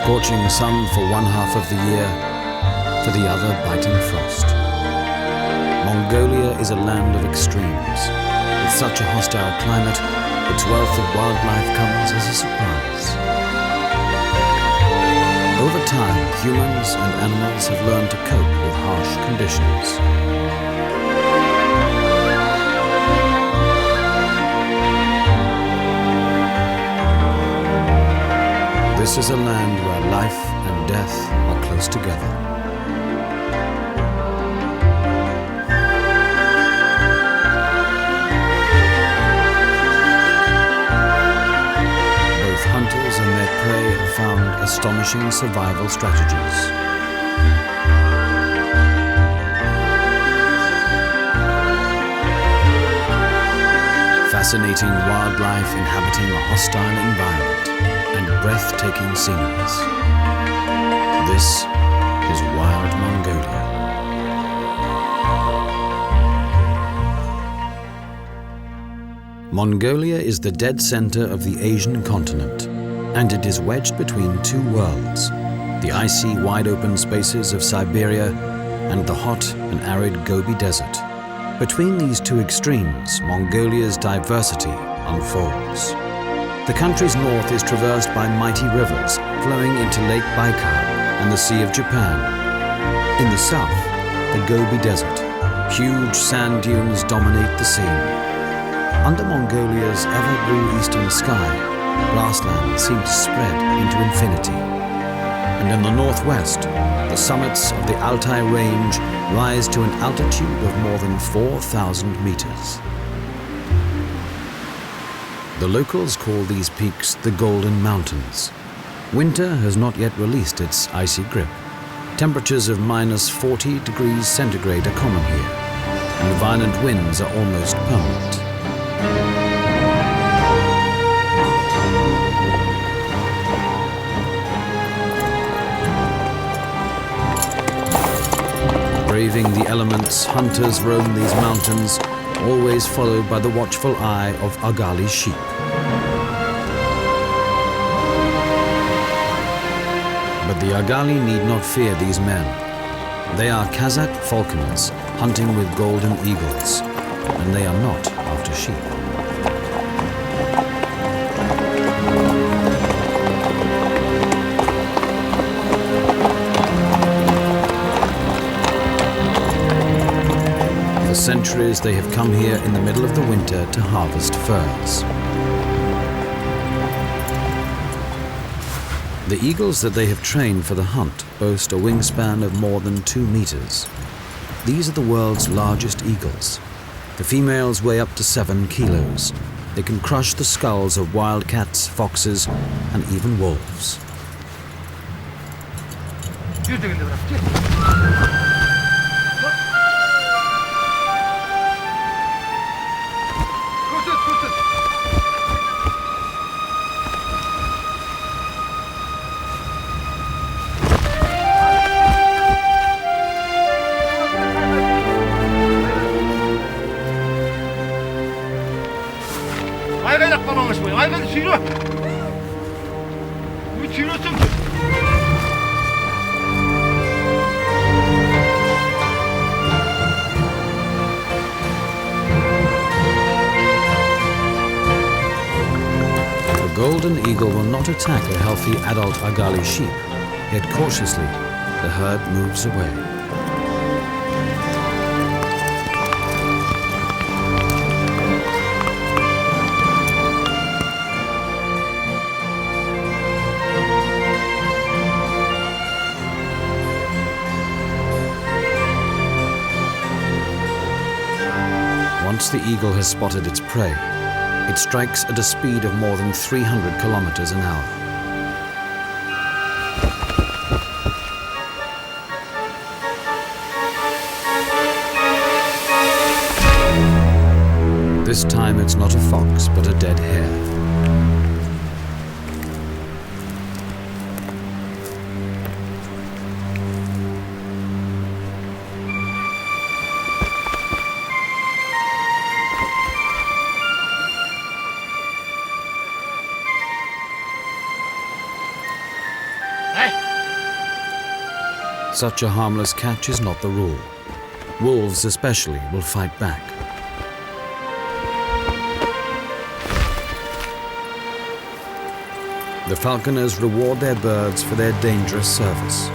scorching sun for one half of the year, for the other biting frost. Mongolia is a land of extremes. With such a hostile climate, its wealth of wildlife comes as a surprise. Over time, humans and animals have learned to cope with harsh conditions. This is a land where life and death are close together. Both hunters and their prey have found astonishing survival strategies. Fascinating wildlife inhabiting a hostile environment and breathtaking sceneries. This is wild Mongolia. Mongolia is the dead center of the Asian continent, and it is wedged between two worlds, the icy, wide-open spaces of Siberia and the hot and arid Gobi Desert. Between these two extremes, Mongolia's diversity unfolds. The country's north is traversed by mighty rivers flowing into Lake Baikal and the Sea of Japan. In the south, the Gobi Desert. Huge sand dunes dominate the scene. Under Mongolia's ever-blue eastern sky, grassland seems to spread into infinity. And in the northwest, the summits of the Altai Range rise to an altitude of more than 4,000 meters. The locals call these peaks the Golden Mountains. Winter has not yet released its icy grip. Temperatures of minus 40 degrees centigrade are common here, and violent winds are almost permanent. Braving the elements, hunters roam these mountains, always followed by the watchful eye of Agali sheep. But the Agali need not fear these men. They are Kazakh falconers hunting with golden eagles, and they are not after sheep. For centuries, they have come here in the middle of the winter to harvest furs. The eagles that they have trained for the hunt boast a wingspan of more than 2 meters. These are the world's largest eagles. The females weigh up to 7 kilos. They can crush the skulls of wildcats, foxes, and even wolves. A golden eagle will not attack a healthy adult Agali sheep, yet cautiously the herd moves away. Once the eagle has spotted its prey, it strikes at a speed of more than 300 kilometers an hour. This time it's not a fox, but a dead hare. such a harmless catch is not the rule. Wolves especially will fight back. The falconers reward their birds for their dangerous service.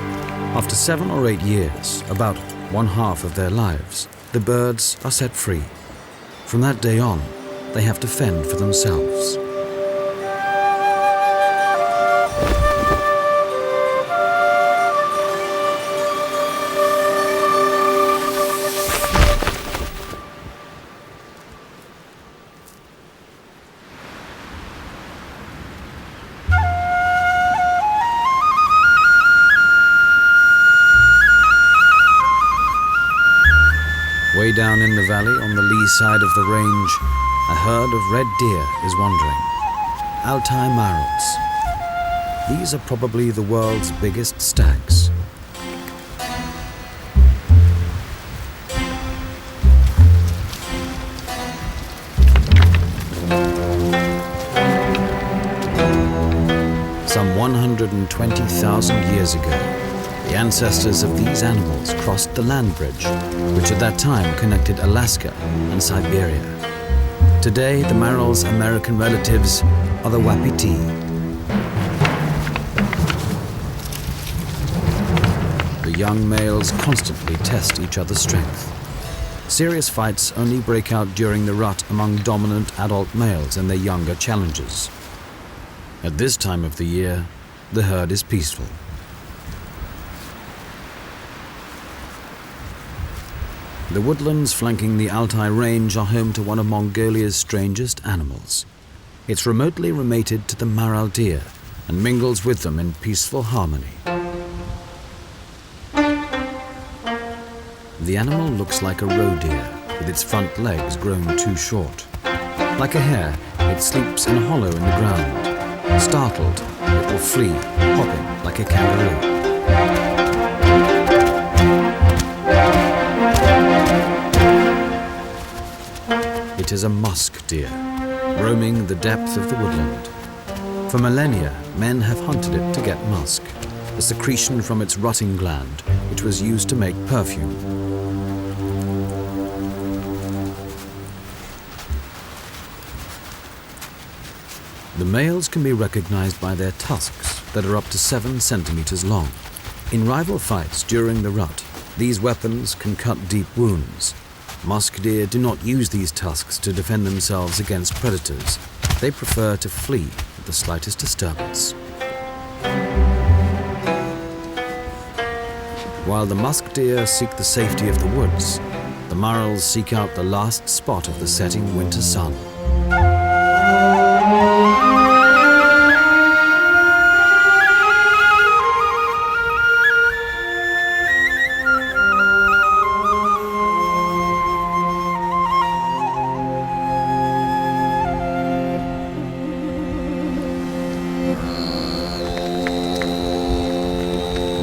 After 7 or 8 years, about 1/2 of their lives, the birds are set free. From that day on, they have to fend for themselves. Way down in the valley on the lee side of the range, a herd of red deer is wandering. Altai marals. These are probably the world's biggest stags. Some 120,000 years ago, the ancestors of these animals crossed the land bridge, which at that time connected Alaska and Siberia. Today, the maral's American relatives are the wapiti. The young males constantly test each other's strength. Serious fights only break out during the rut among dominant adult males and their younger challengers. At this time of the year, the herd is peaceful. The woodlands flanking the Altai range are home to one of Mongolia's strangest animals. It's remotely related to the maral deer and mingles with them in peaceful harmony. The animal looks like a roe deer, with its front legs grown too short. Like a hare, it sleeps in a hollow in the ground. Startled, it will flee, hopping like a kangaroo. It is a musk deer, roaming the depth of the woodland. For millennia, men have hunted it to get musk, a secretion from its rutting gland, which was used to make perfume. The males can be recognized by their tusks that are up to 7 centimeters long. In rival fights during the rut, these weapons can cut deep wounds. Musk deer do not use these tusks to defend themselves against predators. They prefer to flee at the slightest disturbance. While the musk deer seek the safety of the woods, the marals seek out the last spot of the setting winter sun.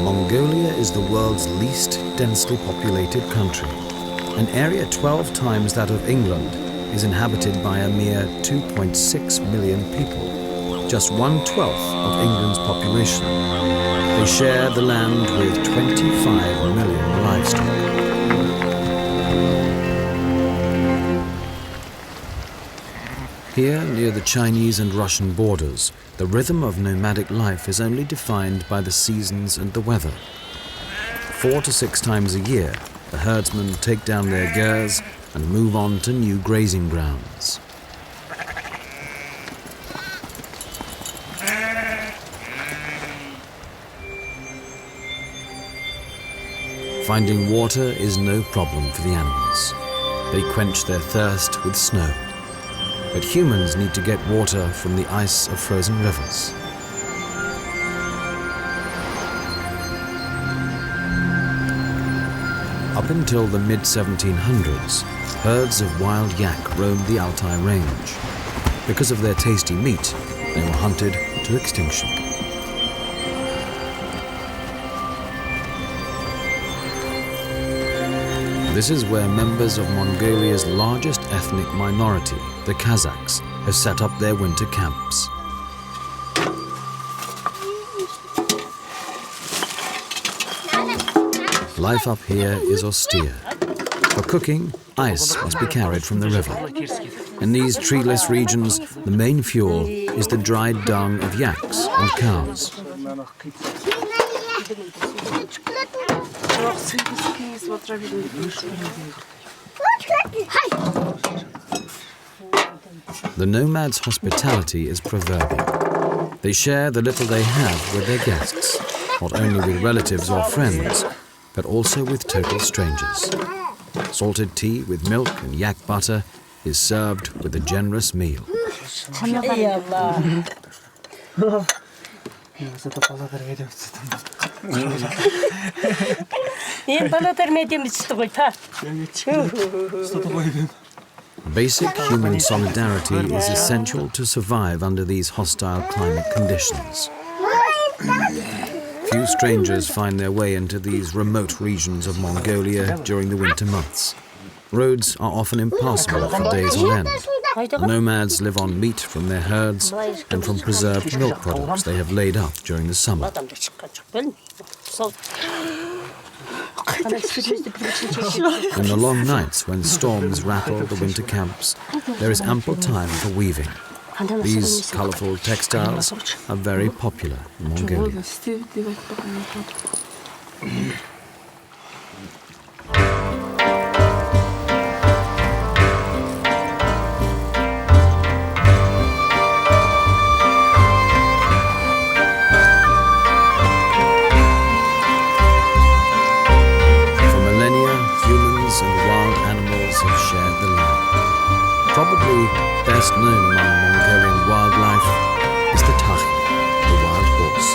Mongolia is the world's least densely populated country. An area 12 times that of England is inhabited by a mere 2.6 million people, just 1/12 of England's population. They share the land with 25 million livestock. Here, near the Chinese and Russian borders, the rhythm of nomadic life is only defined by the seasons and the weather. 4 to 6 times a year, the herdsmen take down their gears and move on to new grazing grounds. Finding water is no problem for the animals. They quench their thirst with snow. But humans need to get water from the ice of frozen rivers. Up until the mid-1700s, herds of wild yak roamed the Altai range. Because of their tasty meat, they were hunted to extinction. This is where members of Mongolia's largest ethnic minority, the Kazakhs, have set up their winter camps. Life up here is austere. For cooking, ice must be carried from the river. In these treeless regions, the main fuel is the dried dung of yaks and cows. The nomads' hospitality is proverbial. They share the little they have with their guests, not only with relatives or friends, but also with total strangers. Salted tea with milk and yak butter is served with a generous meal. Basic human solidarity is essential to survive under these hostile climate conditions. Few strangers find their way into these remote regions of Mongolia during the winter months. Roads are often impassable for days on end. The nomads live on meat from their herds and from preserved milk products they have laid up during the summer. In the long nights when storms rattle the winter camps, there is ample time for weaving. These colorful textiles are very popular in Mongolia. Probably best known among Mongolian wildlife is the tahi, the wild horse.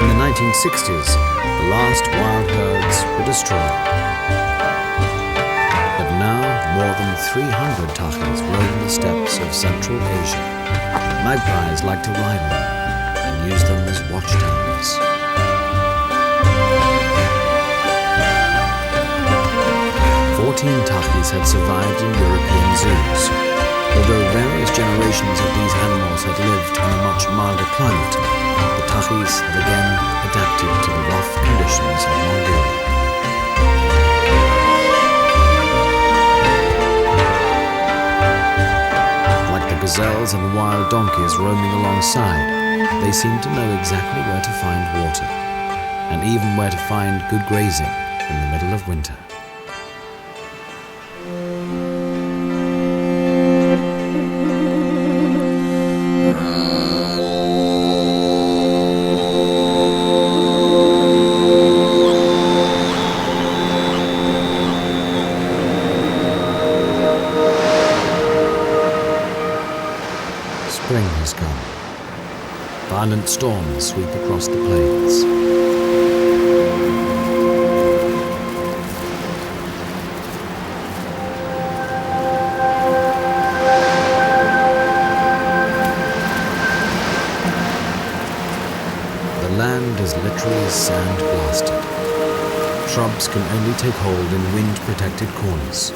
In the 1960s, the last wild herds were destroyed. But now, more than 300 tahis roam the steppes of Central Asia. Magpies like to ride on them and use them as watchtowers. 14 tahis had survived in European zoos. Although various generations of these animals had lived in a much milder climate, the tahis have again adapted to the rough conditions of Mongolia. Like the gazelles and wild donkeys roaming alongside, they seem to know exactly where to find water, and even where to find good grazing in the middle of winter. Spring has come. Violent storms sweep across the plains. The land is literally sand blasted. Shrubs can only take hold in wind-protected corners.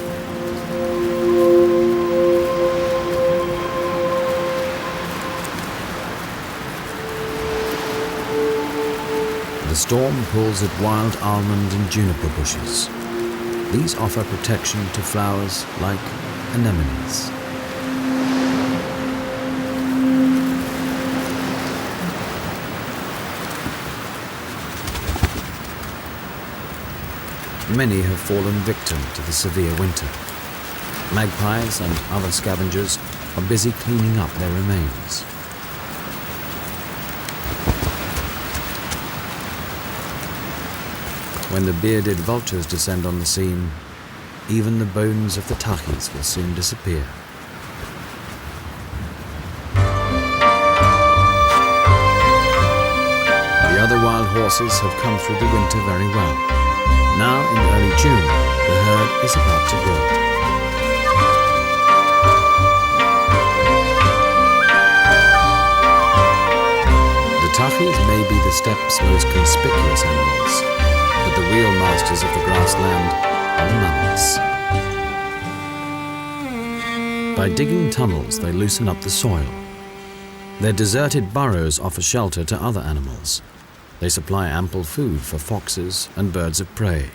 The storm pulls at wild almond and juniper bushes. These offer protection to flowers like anemones. Many have fallen victim to the severe winter. Magpies and other scavengers are busy cleaning up their remains. When the bearded vultures descend on the scene, even the bones of the tahis will soon disappear. The other wild horses have come through the winter very well. Now, in early June, the herd is about to grow. The tahis may be the steppe's most conspicuous animals, but the real masters of the grassland are the mammals. By digging tunnels, they loosen up the soil. Their deserted burrows offer shelter to other animals. They supply ample food for foxes and birds of prey.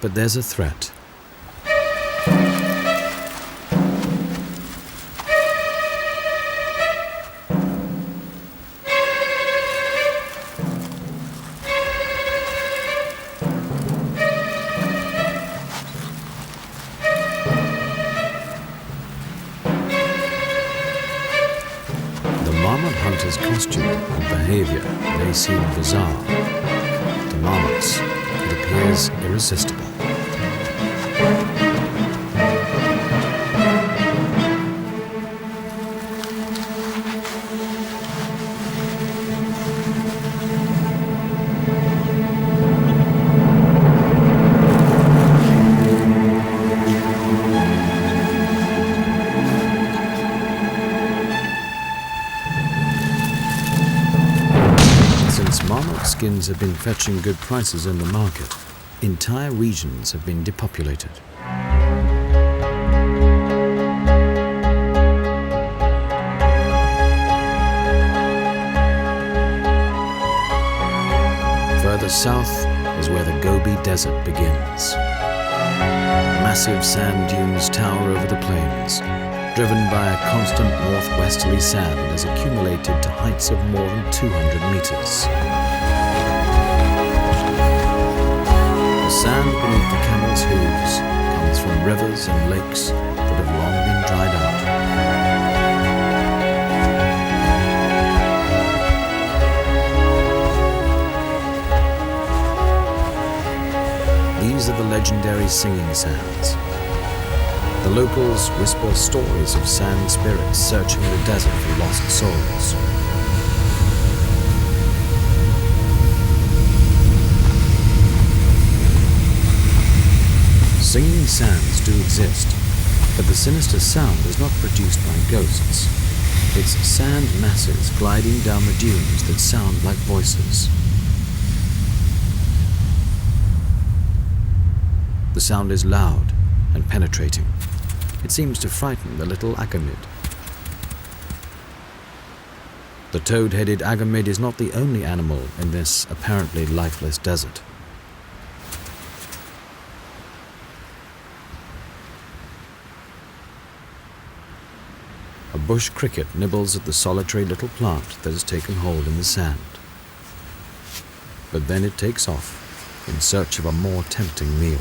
But there's a threat. Hunter's costume and behavior may seem bizarre. To mammals, it appears irresistible. Skins have been fetching good prices in the market. Entire regions have been depopulated. Further south is where the Gobi Desert begins. Massive sand dunes tower over the plains. Driven by a constant northwesterly sand has accumulated to heights of more than 200 meters. The sand beneath the camel's hooves comes from rivers and lakes that have long been dried out. These are the legendary singing sands. The locals whisper stories of sand spirits searching the desert for lost souls. Singing sands do exist, but the sinister sound is not produced by ghosts. It's sand masses gliding down the dunes that sound like voices. The sound is loud and penetrating. It seems to frighten the little agamid. The toad-headed agamid is not the only animal in this apparently lifeless desert. A bush cricket nibbles at the solitary little plant that has taken hold in the sand. But then it takes off in search of a more tempting meal.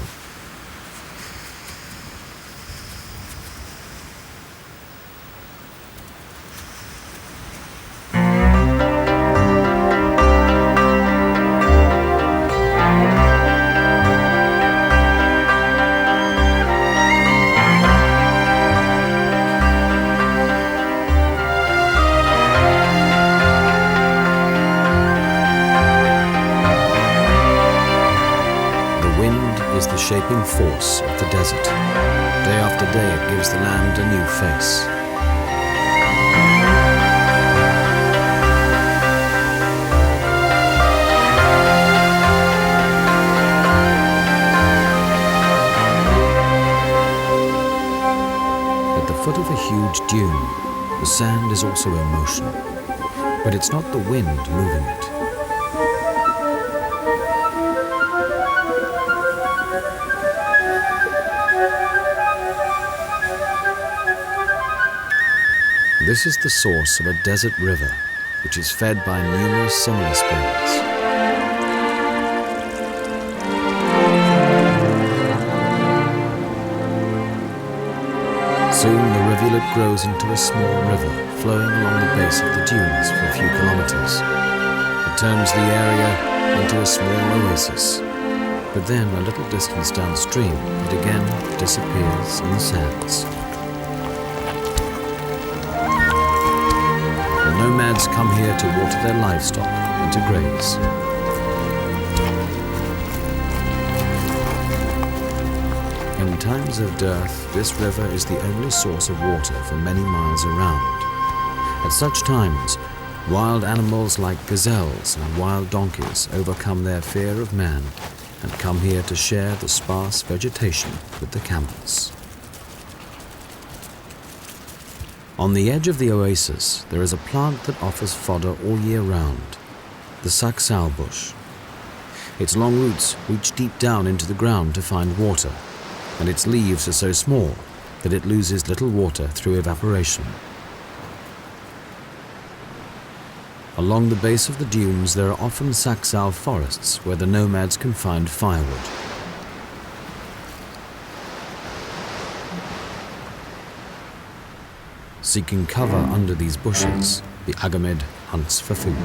Shaping force of the desert. Day after day it gives the land a new face. At the foot of a huge dune, the sand is also in motion, but it's not the wind moving it. This is the source of a desert river, which is fed by numerous similar springs. Soon the rivulet grows into a small river flowing along the base of the dunes for a few kilometers. It turns the area into a small oasis, but then a little distance downstream it again disappears in the sands. Nomads come here to water their livestock and to graze. In times of dearth, this river is the only source of water for many miles around. At such times, wild animals like gazelles and wild donkeys overcome their fear of man and come here to share the sparse vegetation with the camels. On the edge of the oasis, there is a plant that offers fodder all year round. the saksal bush. Its long roots reach deep down into the ground to find water, and its leaves are so small that it loses little water through evaporation. Along the base of the dunes there are often saksal forests where the nomads can find firewood. Seeking cover under these bushes, the Agamid hunts for food.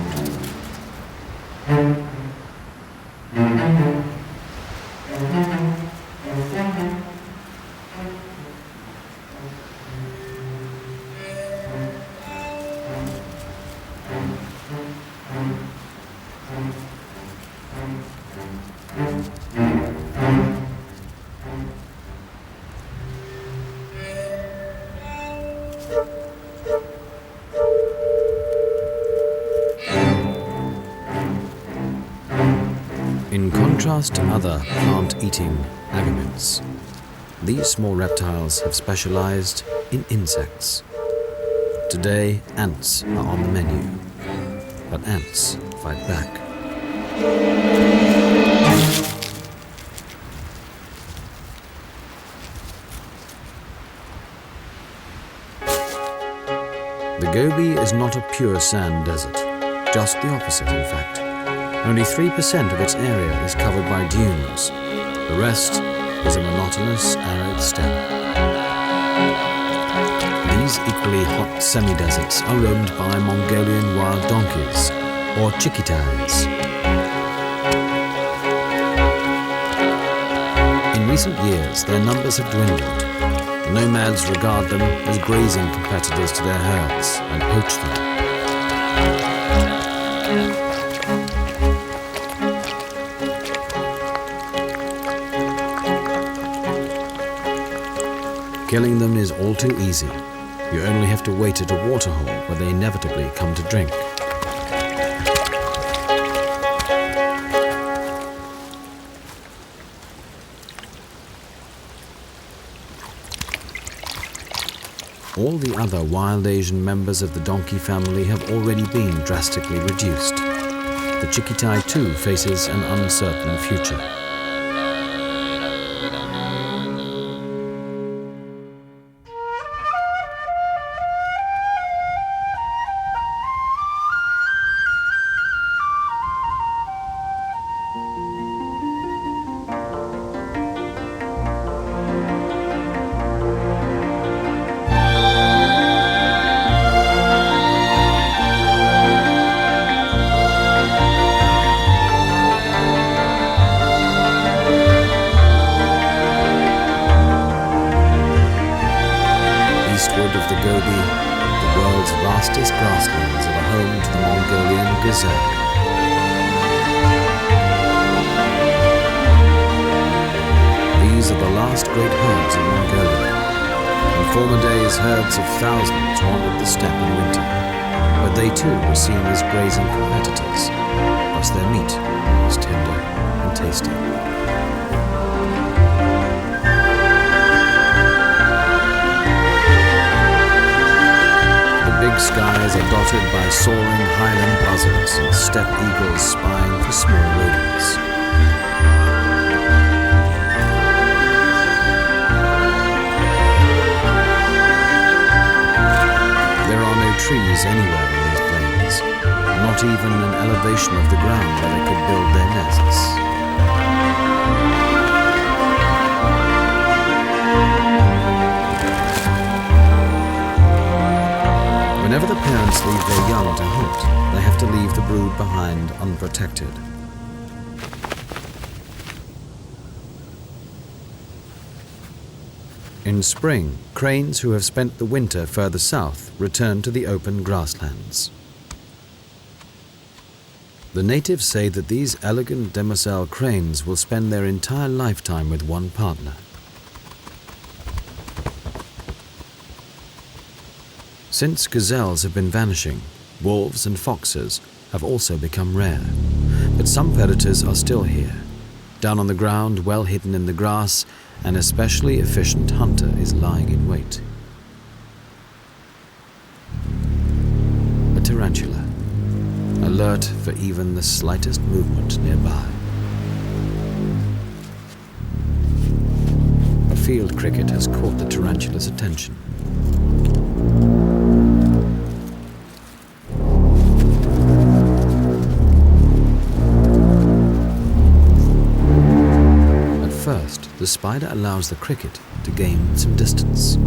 In contrast to other plant-eating agamids, these small reptiles have specialized in insects. Today, ants are on the menu, but ants fight back. The Gobi is not a pure sand desert, just the opposite in fact. Only 3% of its area is covered by dunes. The rest is a monotonous, arid steppe. These equally hot semi-deserts are roamed by Mongolian wild donkeys, or chikitais. In recent years, their numbers have dwindled. Nomads regard them as grazing competitors to their herds and poach them. Killing them is all too easy. You only have to wait at a waterhole where they inevitably come to drink. All the other wild Asian members of the donkey family have already been drastically reduced. The chikitai too faces an uncertain future. Eastward of the Gobi, the world's vastest grasslands are home to the Mongolian gazelle. These are the last great herds of Mongolia. In former days, herds of thousands wandered the steppe in winter, but they too were seen as grazing competitors, plus their meat was tender and tasty. The big skies are dotted by soaring highland buzzards and steppe eagles spying for small rodents. There are no trees anywhere in these plains, not even an elevation of the ground where they could build their nests. Whenever the parents leave their young to hunt, they have to leave the brood behind unprotected. In spring, cranes who have spent the winter further south return to the open grasslands. The natives say that these elegant demoiselle cranes will spend their entire lifetime with one partner. Since gazelles have been vanishing, wolves and foxes have also become rare. But some predators are still here. Down on the ground, well hidden in the grass, an especially efficient hunter is lying in wait. A tarantula, alert alert for even the slightest movement nearby. A field cricket has caught the tarantula's attention. At first, the spider allows the cricket to gain some distance.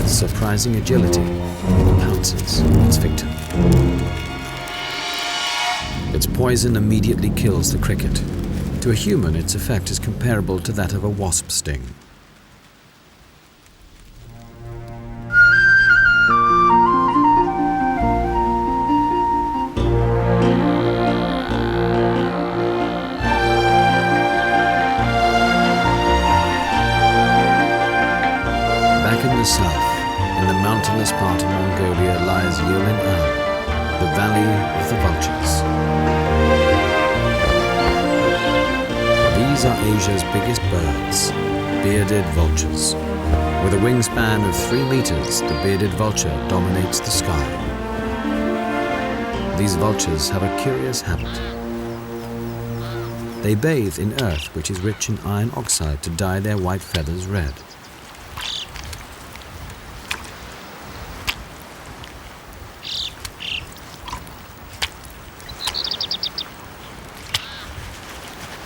Surprising agility, it pounces on its victim. Its poison immediately kills the cricket. To a human, its effect is comparable to that of a wasp sting. Back in the south, in the mountainous part of Mongolia lies Yulin-An, the valley of the vultures. These are Asia's biggest birds, bearded vultures. With a wingspan of 3 meters, the bearded vulture dominates the sky. These vultures have a curious habit. They bathe in earth which is rich in iron oxide to dye their white feathers red.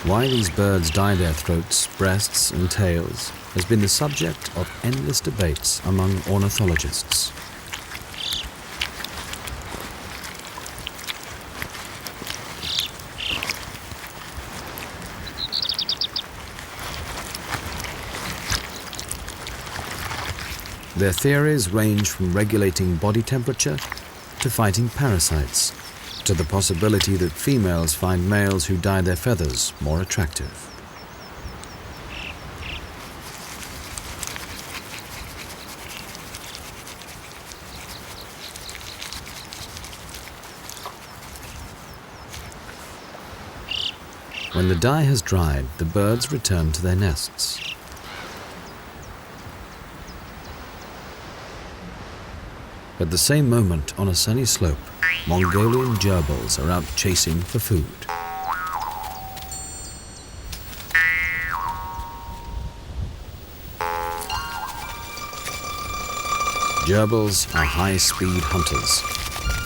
Why these birds dye their throats, breasts, and tails has been the subject of endless debates among ornithologists. Their theories range from regulating body temperature to fighting parasites, to the possibility that females find males who dye their feathers more attractive. When the dye has dried, the birds return to their nests. At the same moment, on a sunny slope, Mongolian gerbils are out chasing for food. Gerbils are high-speed hunters,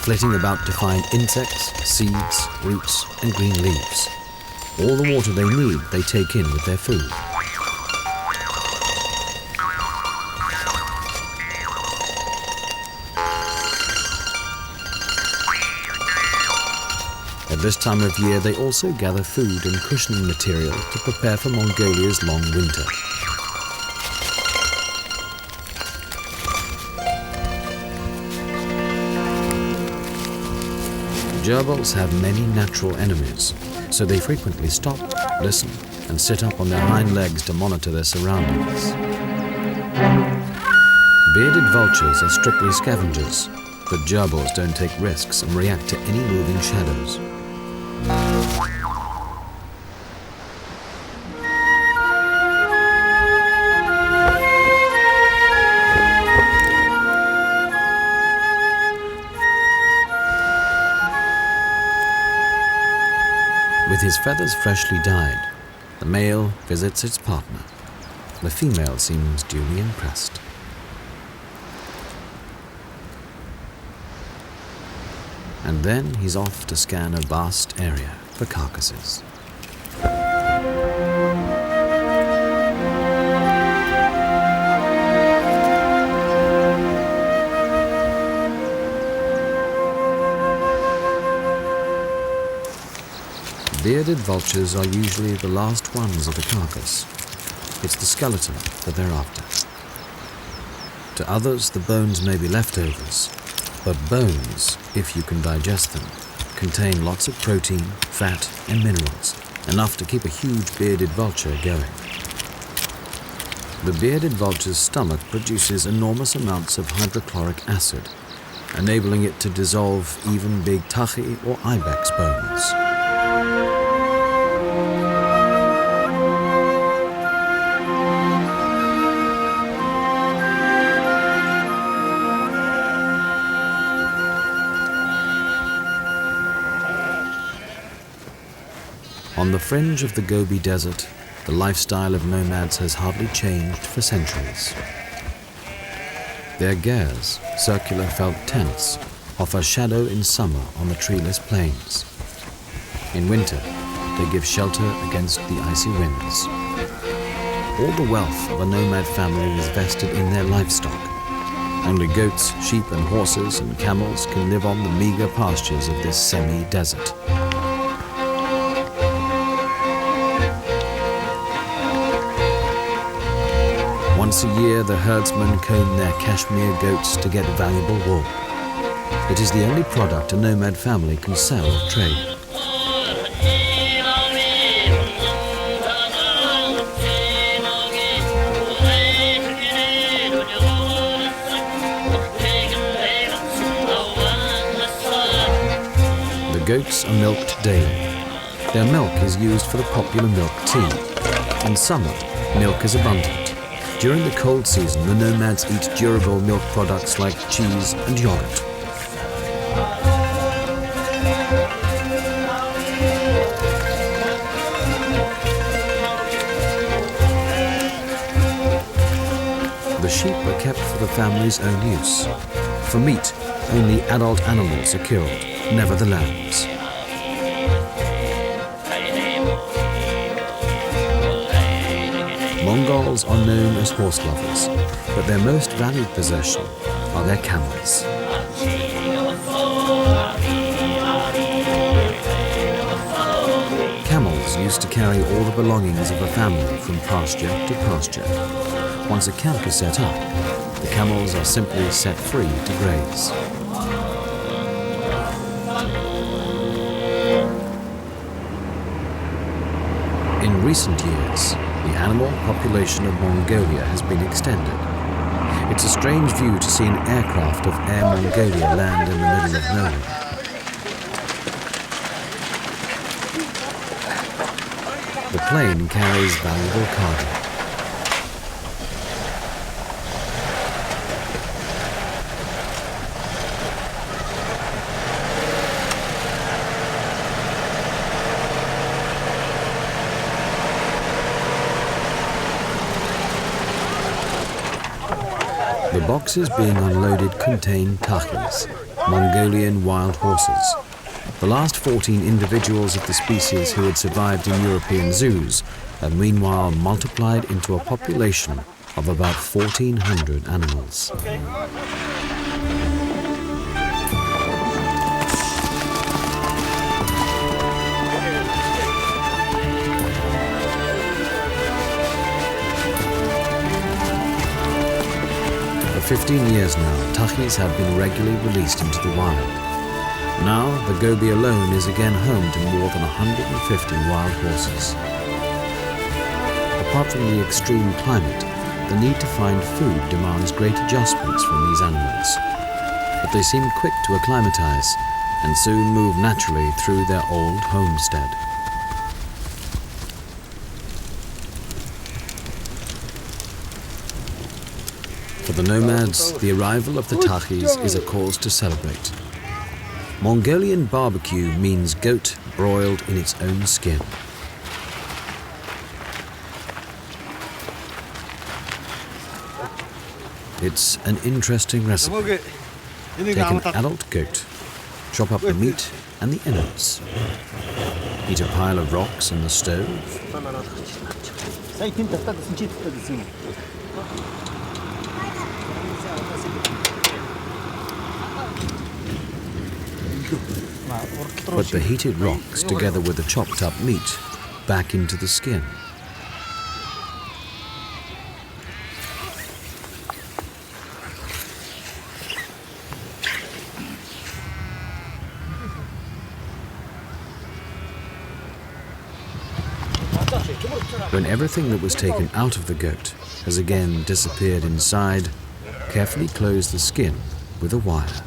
flitting about to find insects, seeds, roots, and green leaves. All the water they need, they take in with their food. At this time of year, they also gather food and cushioning material to prepare for Mongolia's long winter. Gerbils have many natural enemies, so they frequently stop, listen, and sit up on their hind legs to monitor their surroundings. Bearded vultures are strictly scavengers, but gerbils don't take risks and react to any moving shadows. With his feathers freshly dyed, the male visits its partner. The female seems duly impressed. And then he's off to scan a vast area for carcasses. Bearded vultures are usually the last ones of the carcass. It's the skeleton that they're after. To others, the bones may be leftovers, but bones, if you can digest them, contain lots of protein, fat, and minerals, enough to keep a huge bearded vulture going. The bearded vulture's stomach produces enormous amounts of hydrochloric acid, enabling it to dissolve even big tachi or ibex bones. On the fringe of the Gobi Desert, the lifestyle of nomads has hardly changed for centuries. Their gers, circular felt tents, offer shadow in summer on the treeless plains. In winter, they give shelter against the icy winds. All the wealth of a nomad family is vested in their livestock. Only goats, sheep and horses and camels can live on the meager pastures of this semi-desert. Once a year, the herdsmen comb their cashmere goats to get valuable wool. It is the only product a nomad family can sell or trade. The goats are milked daily. Their milk is used for the popular milk tea. In summer, milk is abundant. During the cold season, the nomads eat durable milk products like cheese and yogurt. The sheep are kept for the family's own use. For meat, only adult animals are killed, never the lambs. Mongols are known as horse lovers, but their most valued possession are their camels. Camels used to carry all the belongings of a family from pasture to pasture. Once a camp is set up, the camels are simply set free to graze. In recent years, the animal population of Mongolia has been extended. It's a strange view to see an aircraft of Air Mongolia land in the middle of nowhere. The plane carries valuable cargo. The boxes being unloaded contain tachis, Mongolian wild horses. The last 14 individuals of the species who had survived in European zoos have meanwhile multiplied into a population of about 1,400 animals. For 15 years now, tachis have been regularly released into the wild. Now, the Gobi alone is again home to more than 150 wild horses. Apart from the extreme climate, the need to find food demands great adjustments from these animals. But they seem quick to acclimatize and soon move naturally through their old homestead. For the nomads, the arrival of the tachis is a cause to celebrate. Mongolian barbecue means goat broiled in its own skin. It's an interesting recipe. Take an adult goat, chop up the meat and the innards, heat a pile of rocks in the stove, put the heated rocks together with the chopped up meat back into the skin. When everything that was taken out of the goat has again disappeared inside, carefully close the skin with a wire.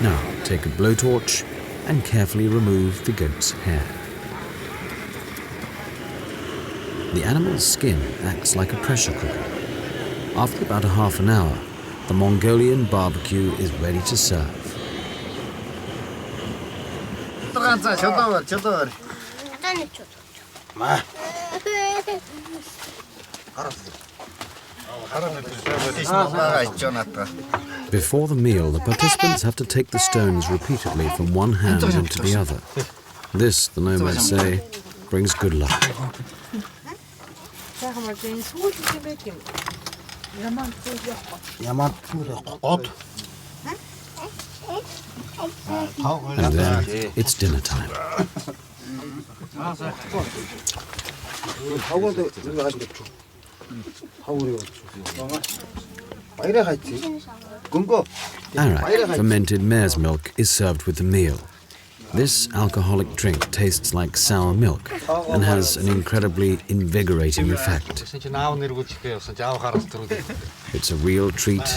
Now take a blowtorch and carefully remove the goat's hair. The animal's skin acts like a pressure cooker. After about a half an hour, the Mongolian barbecue is ready to serve. Before the meal, the participants have to take the stones repeatedly from one hand into the other. This, the nomads say, brings good luck. And then it's dinner time. Arak, fermented mare's milk, is served with the meal. This alcoholic drink tastes like sour milk and has an incredibly invigorating effect. It's a real treat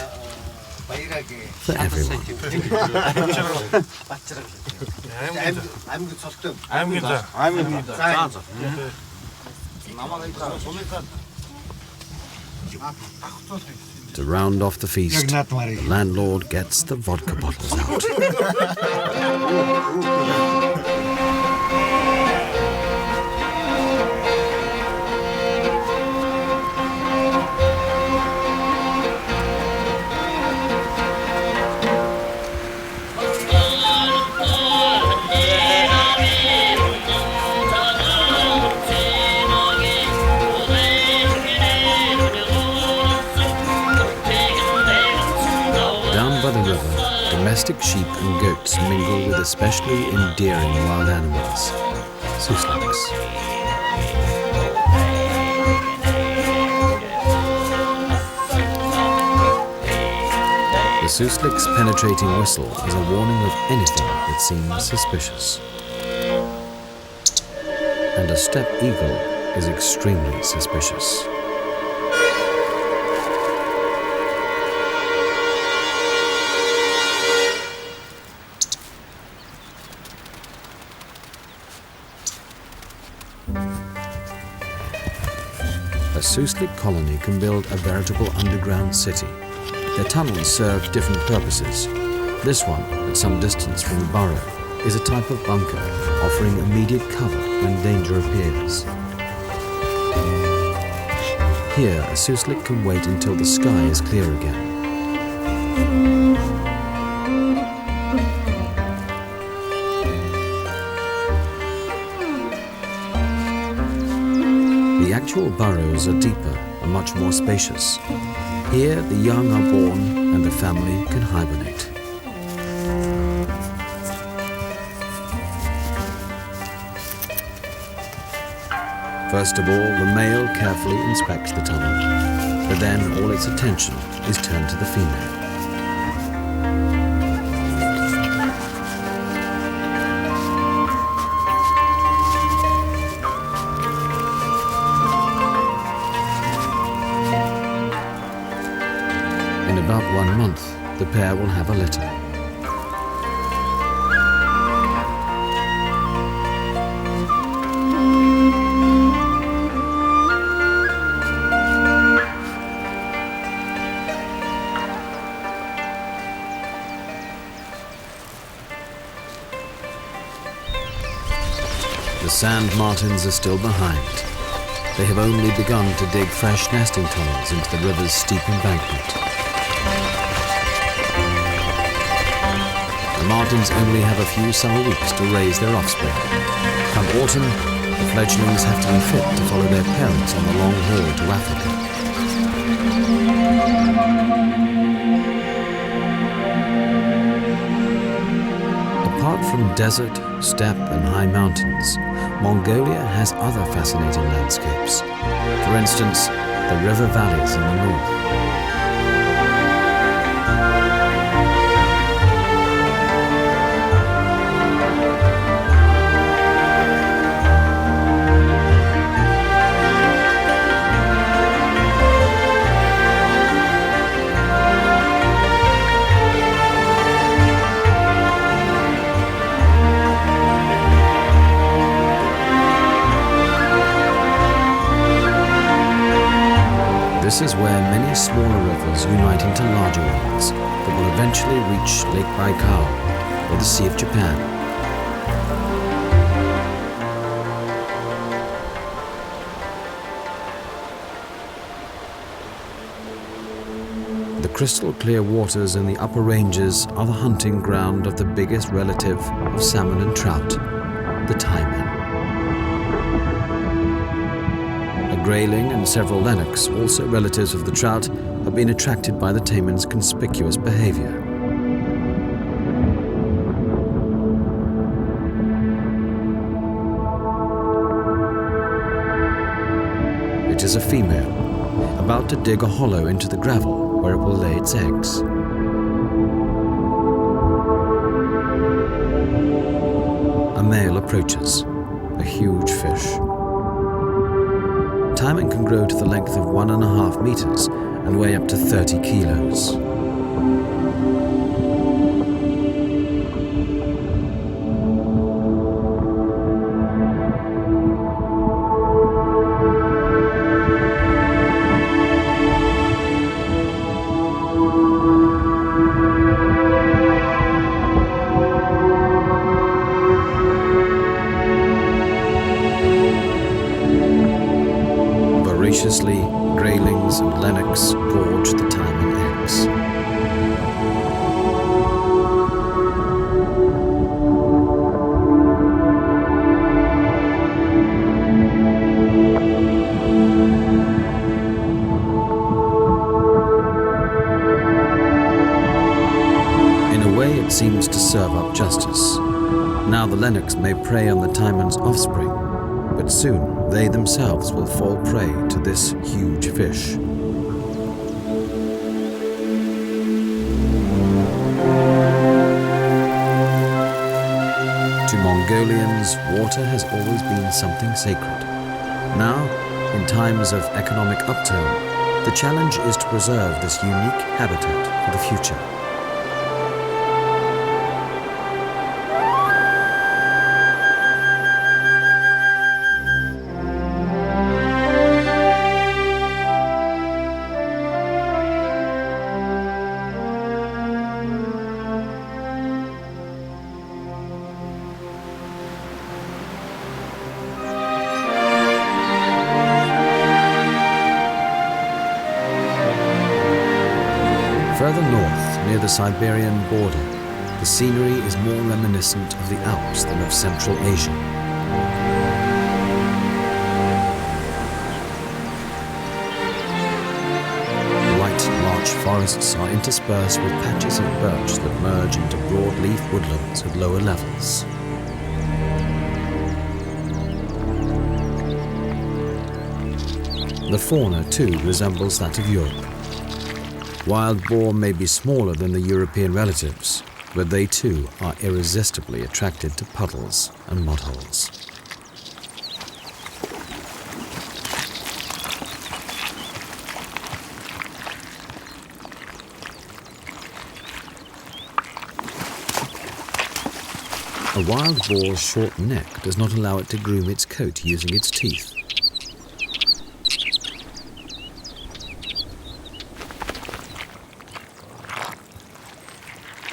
for everyone. To round off the feast, the landlord gets the vodka bottles out. By the river, domestic sheep and goats mingle with especially endearing wild animals, susliks. The suslik's penetrating whistle is a warning of anything that seems suspicious. And a steppe eagle is extremely suspicious. A suslik colony can build a veritable underground city. Their tunnels serve different purposes. This one, at some distance from the burrow, is a type of bunker, offering immediate cover when danger appears. Here, a suslik can wait until the sky is clear again. The actual burrows are deeper and much more spacious. Here, the young are born and the family can hibernate. First of all, the male carefully inspects the tunnel, but then all its attention is turned to the female. In about 1 month, the pair will have a litter. The sand martins are still behind. They have only begun to dig fresh nesting tunnels into the river's steep embankment. The martins only have a few summer weeks to raise their offspring. Come autumn, the fledglings have to be fit to follow their parents on the long haul to Africa. Apart from desert, steppe and high mountains, Mongolia has other fascinating landscapes. For instance, the river valleys in the north. This is where many smaller rivers unite into larger ones that will eventually reach Lake Baikal or the Sea of Japan. The crystal-clear waters in the upper ranges are the hunting ground of the biggest relative of salmon and trout, the taimen. A grayling and several lennox, also relatives of the trout, have been attracted by the taimen's conspicuous behavior. It is a female, about to dig a hollow into the gravel where it will lay its eggs. A male approaches, a huge fish. Taimen can grow to the length of 1.5 meters and weigh up to 30 kilos. Voraciously, graylings and lennox gorge the taimen eggs. In a way, it seems to serve up justice. Now the lennox may prey on the taimen's offspring, but soon they themselves will fall prey to this huge fish. To Mongolians, water has always been something sacred. Now, in times of economic upturn, the challenge is to preserve this unique habitat for the future. Further north, near the Siberian border, the scenery is more reminiscent of the Alps than of Central Asia. White larch forests are interspersed with patches of birch that merge into broadleaf woodlands at lower levels. The fauna, too, resembles that of Europe. Wild boar may be smaller than the European relatives, but they too are irresistibly attracted to puddles and mudholes. A wild boar's short neck does not allow it to groom its coat using its teeth.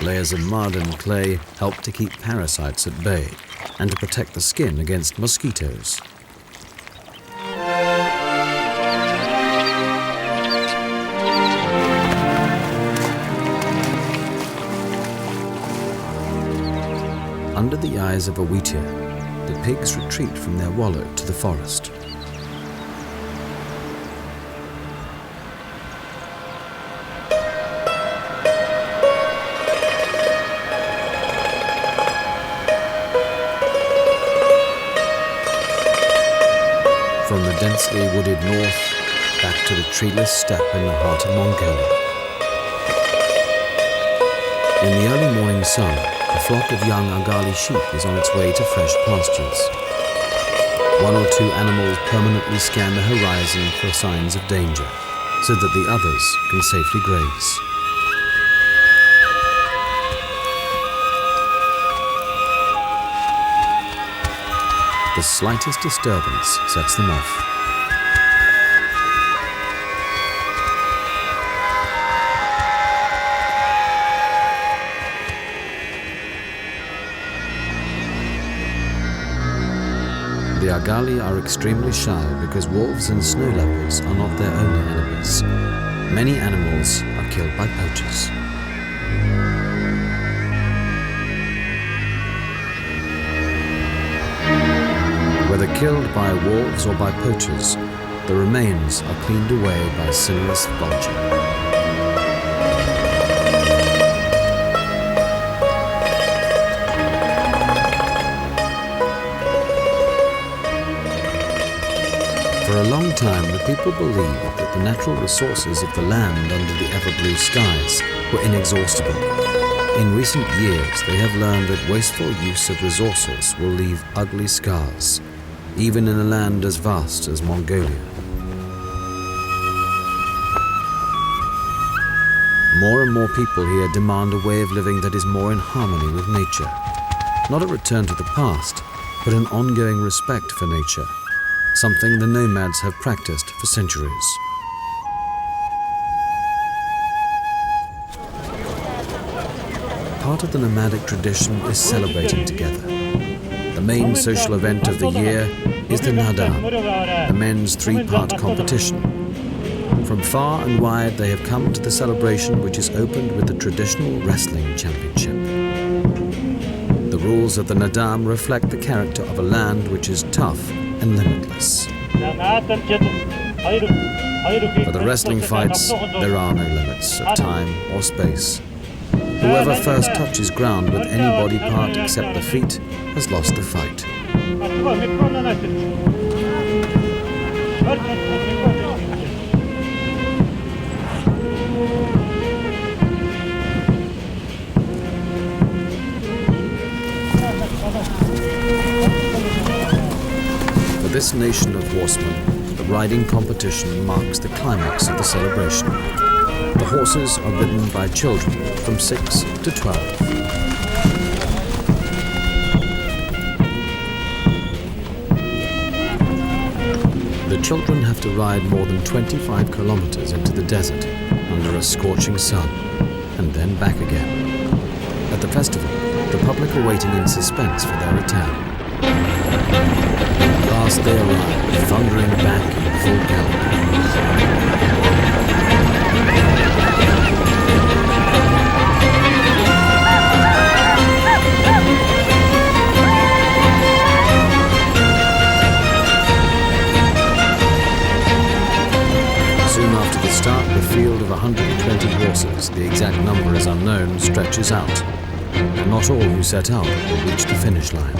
Layers of mud and clay help to keep parasites at bay and to protect the skin against mosquitoes. Under the eyes of a wheatear, the pigs retreat from their wallow to the forest. From the densely wooded north, back to the treeless steppe in the heart of Mongolia. In the early morning sun, a flock of young Agali sheep is on its way to fresh pastures. One or two animals permanently scan the horizon for signs of danger, so that the others can safely graze. The slightest disturbance sets them off. Argali are extremely shy because wolves and snow leopards are not their only enemies. Many animals are killed by poachers. Whether killed by wolves or by poachers, the remains are cleaned away by sinuous vulture. For a long time, the people believed that the natural resources of the land under the ever-blue skies were inexhaustible. In recent years, they have learned that wasteful use of resources will leave ugly scars, even in a land as vast as Mongolia. More and more people here demand a way of living that is more in harmony with nature. Not a return to the past, but an ongoing respect for nature, something the nomads have practiced for centuries. Part of the nomadic tradition is celebrating together. The main social event of the year is the nadam, a men's three-part competition. From far and wide they have come to the celebration, which is opened with the traditional wrestling championship. The rules of the nadam reflect the character of a land which is tough and limitless. For the wrestling fights, there are no limits of time or space. Whoever first touches ground with any body part except the feet has lost the fight. For this nation of horsemen, the riding competition marks the climax of the celebration. The horses are ridden by children from 6 to 12. The children have to ride more than 25 kilometers into the desert under a scorching sun, and then back again. At the festival, the public are waiting in suspense for their return. At last they arrive, thundering back in full gallop. Soon after the start, the field of 120 horses, the exact number is unknown, stretches out, and not all who set out will reach the finish line.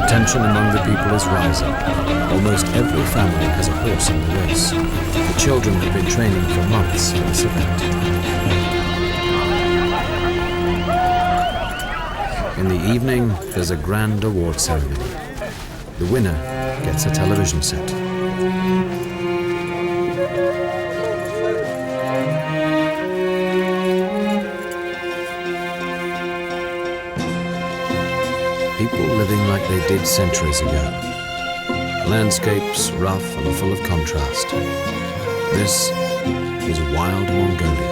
Tension among the people is rising. Almost every family has a horse in the race. The children have been training for months for this event. In the evening, there's a grand award ceremony. The winner gets a television set. People living like they did centuries ago. Landscapes rough and full of contrast. This is wild Mongolia.